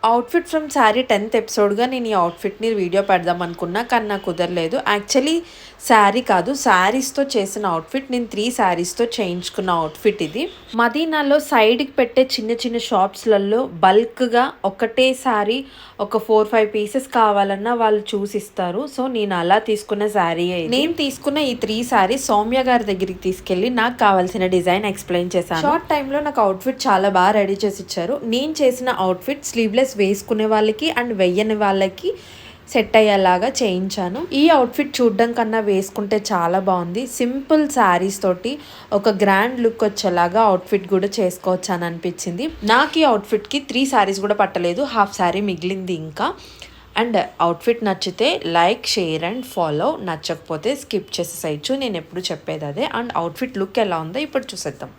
Outfit from sari 10th ఎపిసోడ్గా నేను ఈ అవుట్ఫిట్ని video పెడదాం అనుకున్నా, కానీ నాకు కుదరలేదు. యాక్చువల్లీ శారీ కాదు, శారీస్తో చేసిన అవుట్ఫిట్. నేను 3 శారీస్తో చేయించుకున్న అవుట్ఫిట్ ఇది. మదీనాలో సైడ్కి పెట్టే చిన్న చిన్న షాప్స్లలో బల్క్గా ఒకటే శారీ ఒక 4-5 పీసెస్ కావాలన్నా వాళ్ళు చూసిస్తారు. సో నేను అలా తీసుకున్న శారీ. నేను తీసుకున్న ఈ 3 శారీస్ సౌమ్య గారి దగ్గరికి తీసుకెళ్ళి నాకు కావాల్సిన డిజైన్ ఎక్స్ప్లెయిన్ చేశాను. షార్ట్ టైంలో నాకు అవుట్ఫిట్ చాలా బాగా రెడీ చేసి ఇచ్చారు. నేను చేసిన అవుట్ఫిట్ స్లీవ్లెస్ వేసుకునే వాళ్ళకి అండ్ వెయ్యని వాళ్ళకి సెట్ అయ్యేలాగా చేయించాను. ఈ అవుట్ఫిట్ చూడడం కన్నా వేసుకుంటే చాలా బాగుంది. సింపుల్ శారీస్ తోటి ఒక గ్రాండ్ లుక్ వచ్చేలాగా అవుట్ఫిట్ కూడా చేసుకోవచ్చు అని అనిపించింది. నాకు ఈ అవుట్ఫిట్కి 3 శారీస్ కూడా పట్టలేదు, హాఫ్ శారీ మిగిలింది ఇంకా. అండ్ అవుట్ఫిట్ నచ్చితే లైక్, షేర్ అండ్ ఫాలో, నచ్చకపోతే స్కిప్ చేసేసేయచ్చు. నేను ఎప్పుడు చెప్పేది అదే. అండ్ అవుట్ఫిట్ లుక్ ఎలా ఉందో ఇప్పుడు చూసేద్దాం.